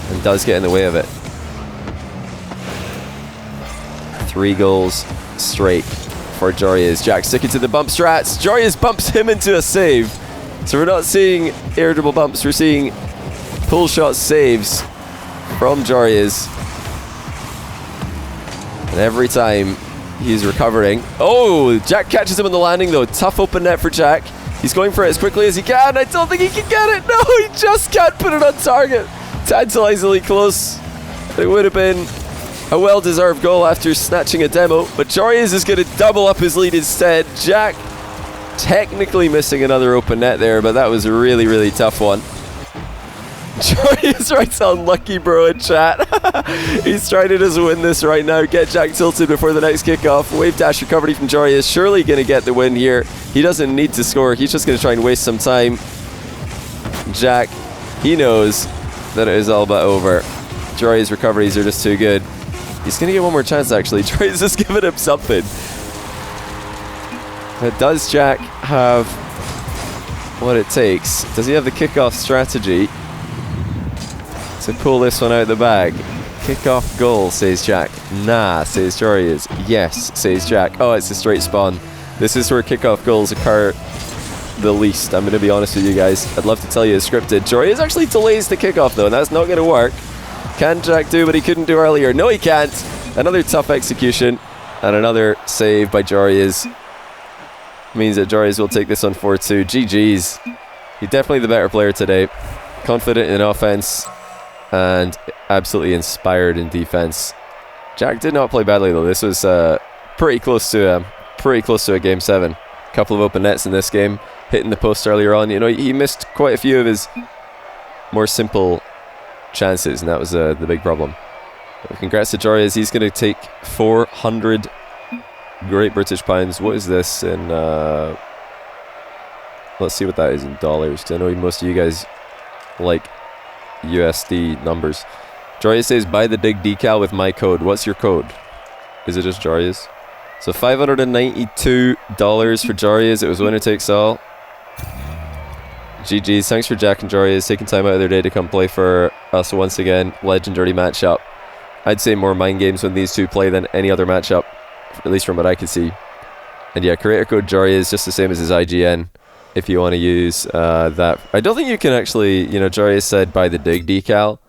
and does get in the way of it. 3 goals straight for Joreuz. Jack sticking to the bump strats. Joreuz bumps him into a save. So we're not seeing air dribble bumps, we're seeing pull shot saves from Joreuz. And every time he's recovering. Oh, Jack catches him on the landing though. Tough open net for Jack. He's going for it as quickly as he can. I don't think he can get it. No, he just can't put it on target. Tantalizingly close. It would have been a well-deserved goal after snatching a demo, but Joreuz is going to double up his lead instead. Jack technically missing another open net there, but that was a really, really tough one. Joreuz writes unlucky bro in chat. He's trying to just win this right now. Get Jack tilted before the next kickoff. Wave dash recovery from Joreuz. Surely going to get the win here. He doesn't need to score. He's just going to try and waste some time. Jack, he knows that it is all but over. Joreuz recoveries are just too good. He's going to get one more chance actually. Joreuz is giving him something. But does Jack have what it takes? Does he have the kickoff strategy to pull this one out of the bag? Kickoff goal, says Jack. Nah, says Joreuz. Yes, says Jack. Oh, it's a straight spawn. This is where kickoff goals occur the least. I'm going to be honest with you guys. I'd love to tell you it's scripted. Joreuz actually delays the kickoff though, and that's not going to work. Can Jack do what he couldn't do earlier? No, he can't. Another tough execution and another save by Joreuz. Means that Joreuz will take this on 4-2. GG's. He's definitely the better player today. Confident in offense and absolutely inspired in defense. Jack did not play badly though. This was pretty close to a pretty close to a game 7. Couple of open nets in this game, hitting the post earlier on. You know, he missed quite a few of his more simple chances, and that was the big problem. But congrats to Joreuz. He's going to take 400 Great British pounds. What is this in? Let's see what that is in dollars, because I know most of you guys like USD numbers. Joreuz says, buy the dig decal with my code. What's your code? Is it just Joreuz? So $592 for Joreuz. It was winner takes all. GG's. Thanks for Jack and Joreuz taking time out of their day to come play for us once again. Legendary matchup. I'd say more mind games when these two play than any other matchup, at least from what I could see. And yeah, creator code Joreuz, just the same as his IGN, if you want to use that. I don't think you can actually, you know, Joreuz said buy the dig decal.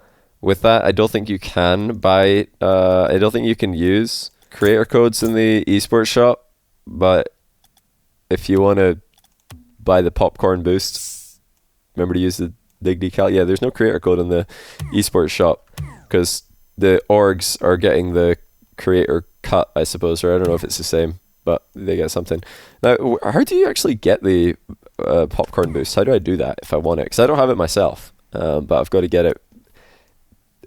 With that, I don't think you can buy, I don't think you can use creator codes in the esports shop, but if you want to buy the popcorn boost, remember to use the dig decal. Yeah, there's no creator code in the esports shop because the orgs are getting the creator cut, I suppose, or I don't know if it's the same, but they get something. Now, how do you actually get the popcorn boost? How do I do that if I want it? Because I don't have it myself, but I've got to get it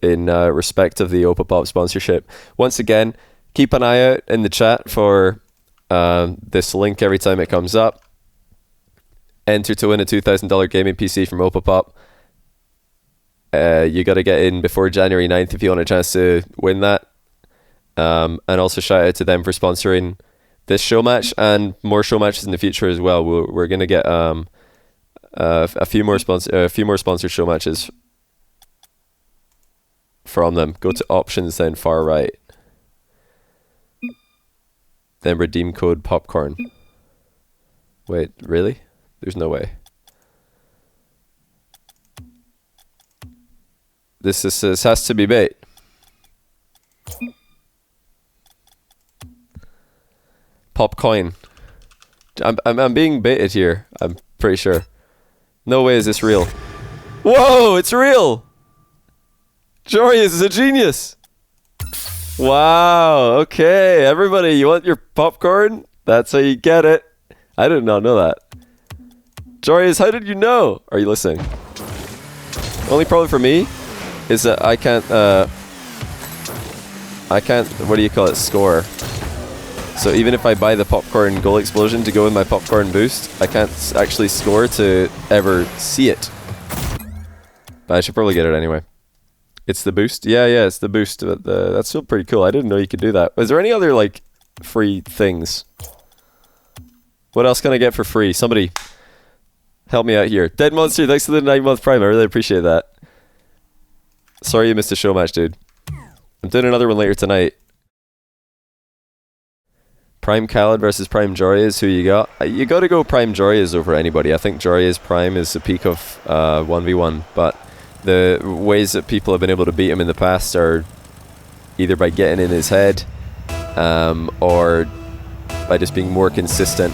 in respect of the Opapop sponsorship. Once again, keep an eye out in the chat for this link every time it comes up. Enter to win a $2,000 gaming PC from Opapop. You got to get in before January 9th if you want a chance to win that. And also shout out to them for sponsoring this show match and more show matches in the future as well. We're going to get a few more sponsored show matches from them. Go to options, then far right. Then redeem code popcorn. Wait, really? There's no way. This has to be bait. Popcoin. I'm being baited here. I'm pretty sure. No way is this real. Whoa, it's real! Joreuz is a genius. Wow, okay. Everybody, you want your popcorn? That's how you get it. I did not know that. Joreuz, how did you know? Are you listening? Only problem for me is that I can't, what do you call it, score. So even if I buy the popcorn goal explosion to go with my popcorn boost, I can't actually score to ever see it. But I should probably get it anyway. It's the boost? Yeah, it's the boost. But that's still pretty cool. I didn't know you could do that. Is there any other, like, free things? What else can I get for free? Somebody help me out here. Dead Monster, thanks for the 9-month Prime. I really appreciate that. Sorry you missed a show match, dude. I'm doing another one later tonight. Prime Khaled versus Prime Joreuz. Who you got? You got to go Prime Joreuz over anybody. I think Joreuz Prime is the peak of 1v1, but the ways that people have been able to beat him in the past are either by getting in his head or by just being more consistent.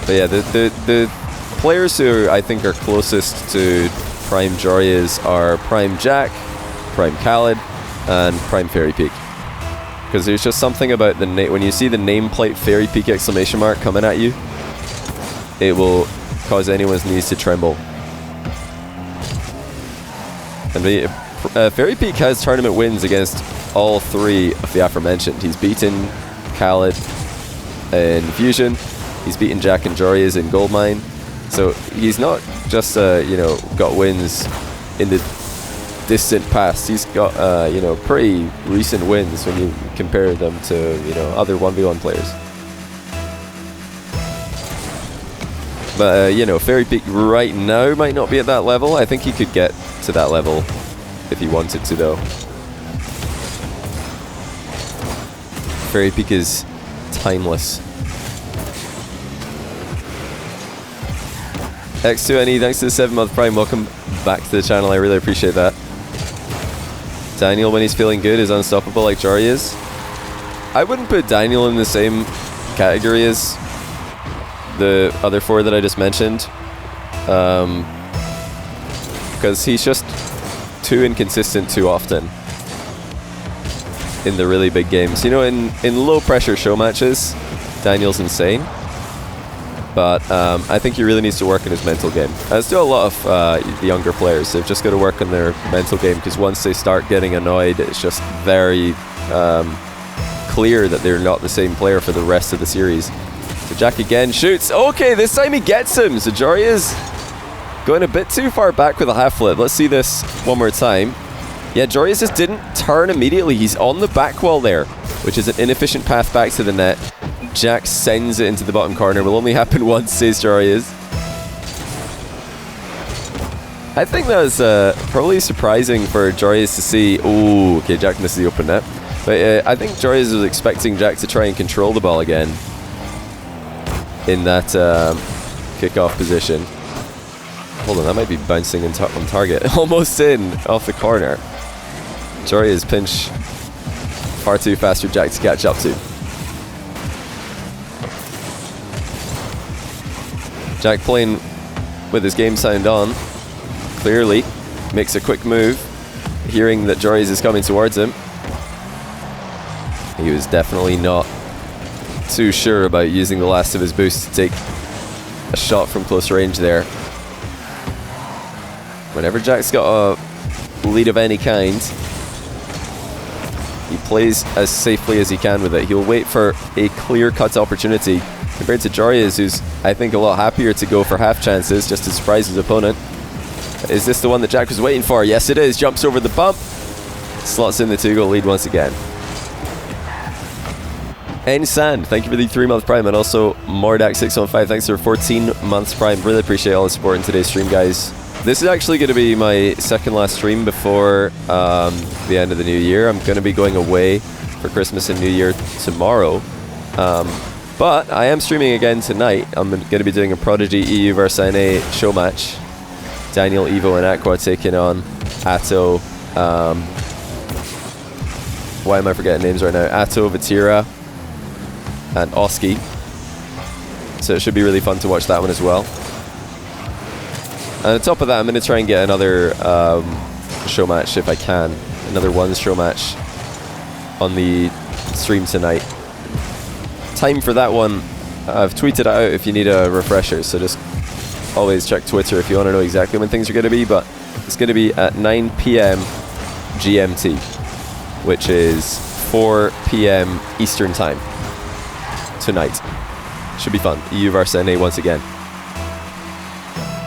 But yeah, the players who I think are closest to Prime Joreuz are Prime Jack, Prime Khaled, and Prime Fairy Peak. Because there's just something about the when you see the nameplate Fairy Peak exclamation mark coming at you, it will cause anyone's knees to tremble. And Fairy Peak has tournament wins against all three of the aforementioned. He's beaten Khaled in Fusion, he's beaten Jack and Joreuz in Goldmine. So he's not just got wins in the distant past. He's got pretty recent wins when you compare them to other 1v1 players. But Fairy Peak right now might not be at that level. I think he could get to that level if he wanted to, though. Fairy Peak is timeless. X2NE, thanks to the 7-month Prime. Welcome back to the channel. I really appreciate that. Daniel, when he's feeling good, is unstoppable like Joreuz. I wouldn't put Daniel in the same category as the other four that I just mentioned. Because he's just too inconsistent too often in the really big games. In low pressure show matches, Daniel's insane. But I think he really needs to work on his mental game. As do a lot of the younger players. They've just got to work on their mental game, because once they start getting annoyed, it's just very clear that they're not the same player for the rest of the series. So Jack again shoots. Okay, this time he gets him. So Joreuz going a bit too far back with a half flip. Let's see this one more time. Yeah, Joreuz just didn't turn immediately. He's on the back wall there, which is an inefficient path back to the net. Jack sends it into the bottom corner. Will only happen once, says Joreuz. I think that was probably surprising for Joreuz to see. Oh, okay, Jack misses the open net. But I think Joreuz was expecting Jack to try and control the ball again in that kickoff position. Hold on, that might be bouncing on target. Almost in, off the corner. Joreuz pinch far too fast for Jack to catch up to. Jack playing with his game sound on. Clearly makes a quick move, hearing that Joreuz is coming towards him. He was definitely not too sure about using the last of his boost to take a shot from close range there. Whenever Jack's got a lead of any kind, he plays as safely as he can with it. He'll wait for a clear-cut opportunity, compared to Joreuz, who's, I think, a lot happier to go for half chances just to surprise his opponent. Is this the one that Jack was waiting for? Yes, it is. Jumps over the bump. Slots in the 2-goal lead once again. N-Sand, thank you for the 3-month Prime, and also Mordak615, thanks for 14 months Prime. Really appreciate all the support in today's stream, guys. This is actually going to be my second last stream before the end of the new year. I'm going to be going away for Christmas and New Year tomorrow. But I am streaming again tonight. I'm going to be doing a Prodigy EU vs NA show match. Daniel, Evo, and Aqua taking on Atto. Why am I forgetting names right now? Atto, Vatira, and Oski. So it should be really fun to watch that one as well. And on top of that, I'm going to try and get another show match if I can. Another ones show match on the stream tonight. Time for that one, I've tweeted it out if you need a refresher, so just always check Twitter if you want to know exactly when things are going to be, but it's going to be at 9 p.m. GMT, which is 4 p.m. Eastern Time tonight. Should be fun. EU vs NA once again.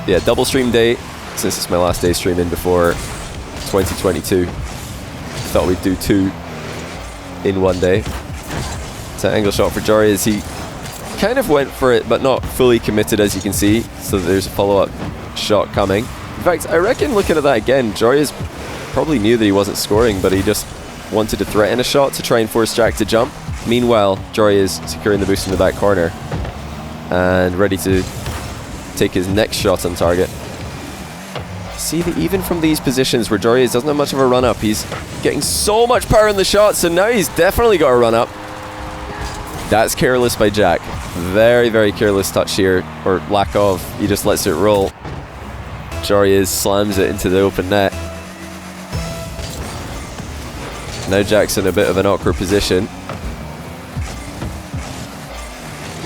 Yeah, double stream day, since it's my last day streaming before 2022. Thought we'd do 2 in one day. It's an angle shot for Joreuz. He kind of went for it, but not fully committed, as you can see, so there's a follow-up shot coming. In fact, I reckon looking at that again, Joreuz probably knew that he wasn't scoring, but he just wanted to threaten a shot to try and force Jack to jump. Meanwhile, Joreuz securing the boost in the back corner and ready to take his next shot on target. See that even from these positions where Joreuz doesn't have much of a run-up, he's getting so much power in the shot, so now he's definitely got a run-up. That's careless by Jack. Very, very careless touch here, or lack of. He just lets it roll. Joreuz slams it into the open net. Now Jack's in a bit of an awkward position.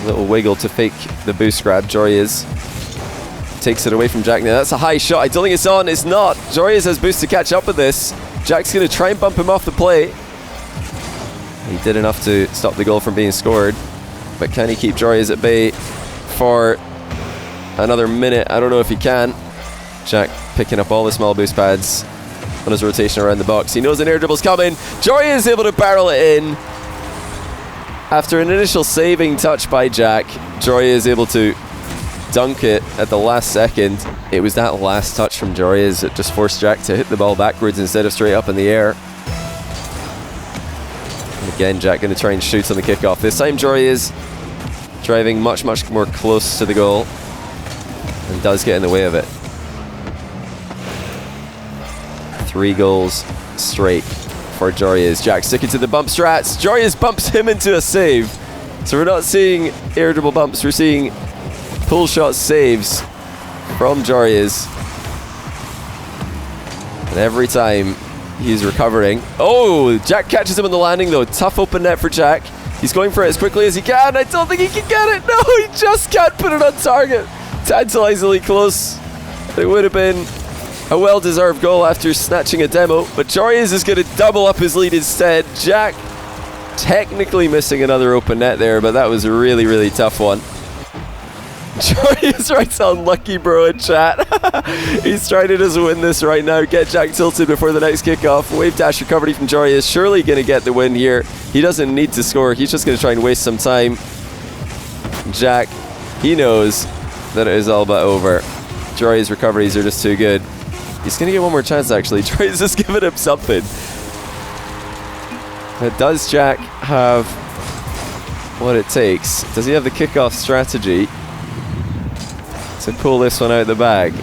Little wiggle to fake the boost grab. Joreuz takes it away from Jack. Now that's a high shot. I don't think it's on. It's not. Joreuz has boost to catch up with this. Jack's going to try and bump him off the play. He did enough to stop the goal from being scored. But can he keep Joreuz at bay for another minute? I don't know if he can. Jack picking up all the small boost pads on his rotation around the box. He knows an air dribble's coming. Joreuz is able to barrel it in. After an initial saving touch by Jack, Joreuz is able to dunk it at the last second. It was that last touch from Joreuz that just forced Jack to hit the ball backwards instead of straight up in the air. And again, Jack going to try and shoot on the kickoff. This time Joreuz driving much, much more close to the goal and does get in the way of it. 3 goals straight for Joreuz. Jack sticking to the bump strats. Joreuz bumps him into a save. So we're not seeing air dribble bumps, we're seeing pull shot saves from Joreuz. And every time he's recovering. Oh, Jack catches him on the landing though. Tough open net for Jack. He's going for it as quickly as he can. I don't think he can get it. No, he just can't put it on target. Tantalizingly close. It would have been a well-deserved goal after snatching a demo, but Joreuz is going to double up his lead instead. Jack technically missing another open net there, but that was a really, really tough one. Joreuz writes unlucky bro in chat. He's trying to just win this right now. Get Jack tilted before the next kickoff. Wave dash recovery from Joreuz. Surely going to get the win here. He doesn't need to score. He's just going to try and waste some time. Jack, he knows that it is all but over. Joreuz recoveries are just too good. He's going to get one more chance actually. Joreuz is giving him something. But does Jack have what it takes? Does he have the kickoff strategy to pull this one out the bag?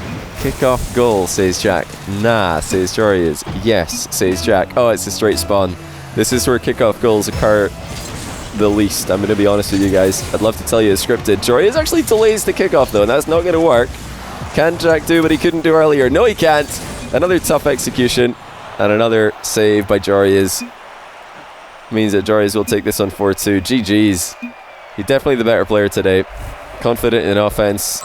Kickoff goal, says Jack. Nah, says Joreuz. Yes, says Jack. Oh, it's a straight spawn. This is where kickoff goals occur the least. I'm going to be honest with you guys. I'd love to tell you it's scripted. Joreuz actually delays the kickoff though, and that's not going to work. Can Jack do what he couldn't do earlier? No, he can't. Another tough execution and another save by Joreuz. Means that Joreuz will take this on 4-2. GG's. He's definitely the better player today. Confident in offense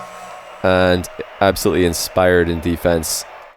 and absolutely inspired in defense.